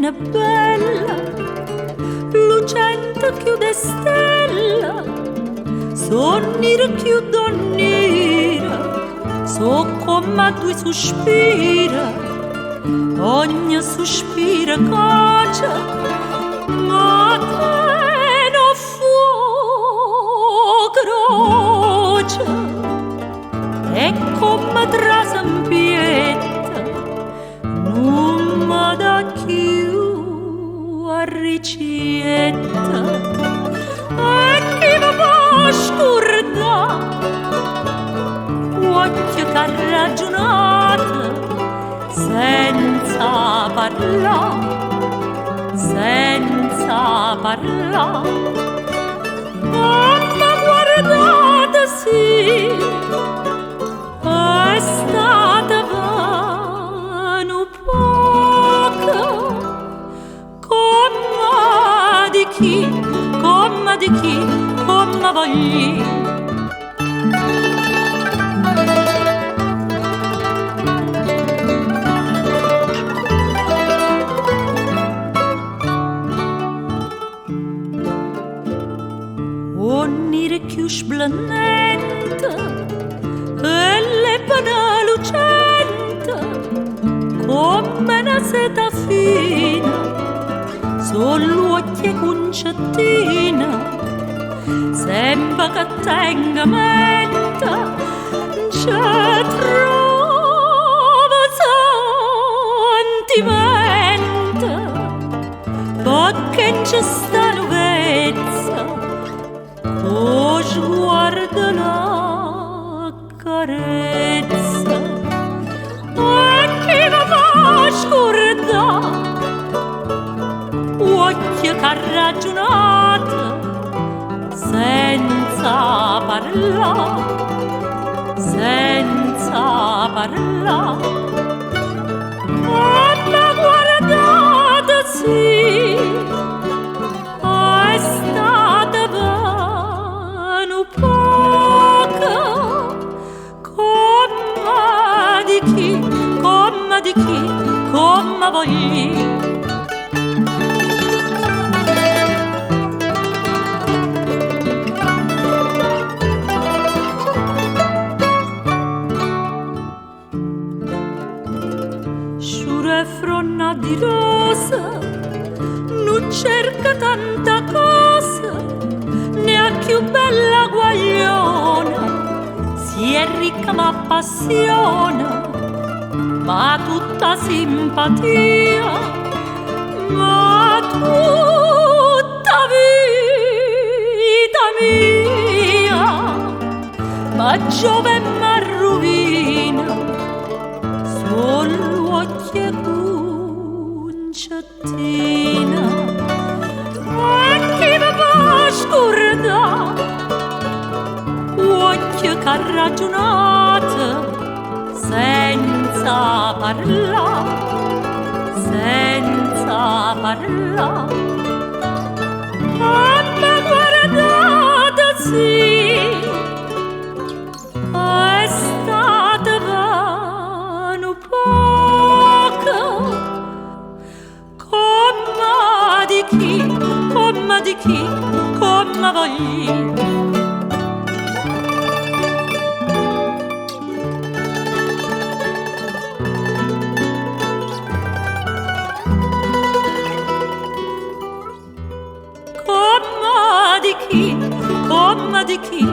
mattina bella, lucente chiude stella, sonnire chiù donnira, so come due sospira, ogni sospira cacia, ma che non fu croce, e come trasampietta, non mi dà più a ricetta, e chi mi può scordare, occhio che ha ragionato, senza parlare, senza parlare. Ma guardate sì, è stata vano poco, come di chi, come di chi, come voglio. Onire più splendente e le panna lucente come una seta fina sull'occhio concettina sembra che tenga mente c'è trovo sentimento perché c'è sta nuvezza o sguarda la carezza e chi mi fa scordare occhio che ha ragionato senza parlare, senza parlare. Ma guardate sì, è stata vano poco, come di chi, come di chi, come voglio. Fronna di rosa non cerca tanta cosa, ne ha più bella guagliona, si è ricca ma appassiona, ma tutta simpatia, ma tutta vita mia, ma giove ma rovina solo occhio concettina e chi mi può scordare occhio che ha ragionato senza parlare, senza parlare. Ma guardate sì, è stata vano poco, come di chi, come di chi, come voglio. Come di chi, come di chi,